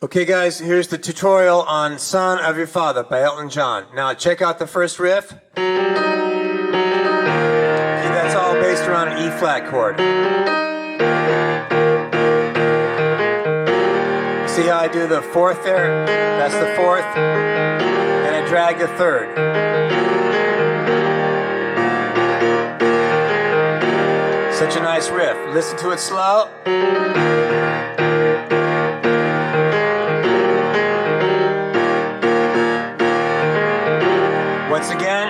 Okay guys, here's the tutorial on Son of Your Father by Elton John. Now check out the first riff. Okay, that's all based around an E flat chord. See how I do the fourth there? That's the fourth. And I drag the third. Such a nice riff. Listen to it slow. Once again.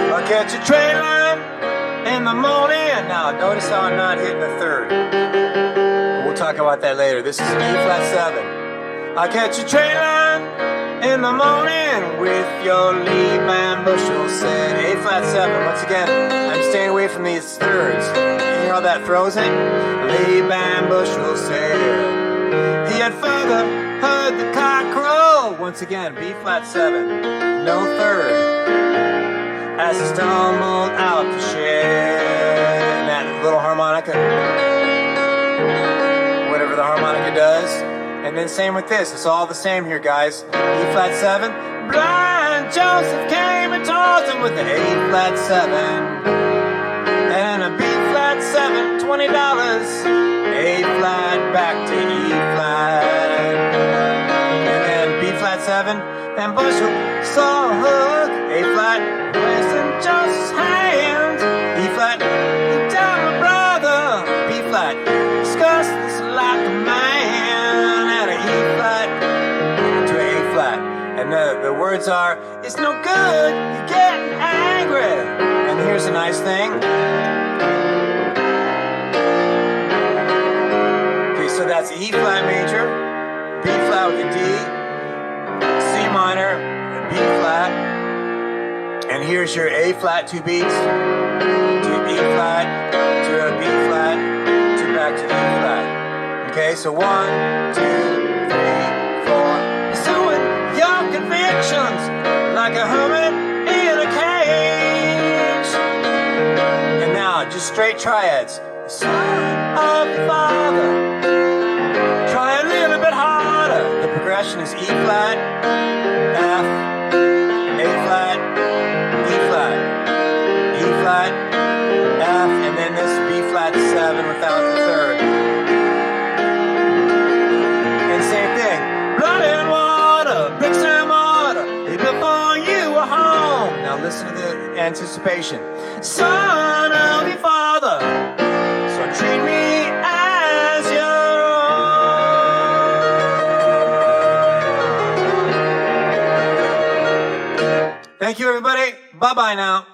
I'll catch a train line in the morning. Now notice how I'm not hitting the third. We'll talk about that later. This is an E flat 7. I'll catch a train line in the morning with your lead man bushel said. A flat 7. Once again, I'm staying away from these thirds. You hear how that throws it? Lead man bushel said. He had further heard the cock crow. Once again, B flat 7, no third. As he stumbled out the shed, that little harmonica, whatever the harmonica does. And then same with this. It's all the same here, guys. E flat 7. Blind Joseph came and told him with an A flat 7 and a B flat 7, $20. A flat back to E flat, and then B flat 7, and Bushel saw a hook. A flat placed in Joseph's hand. E flat, tell my brother. B flat, discuss this like a man. At a E flat to a flat, and the words are, it's no good, you're getting angry. And here's a nice thing. So that's E flat major, B flat with a D, C minor, B flat, and here's your A flat, 2 beats, to E flat, to a B flat, to back to E flat. Okay, so 1, 2, 3, 4. Pursuing your convictions like a hermit in a cage. And now just straight triads. Son of the Father. The progression is E flat, F, A flat, E flat, E flat, F, and then this B flat 7 without the third. And same thing. Blood and water, bricks and mortar, before you were home. Now listen to the anticipation. Son of your Father, so treat me as your Thank you, everybody. Bye-bye now.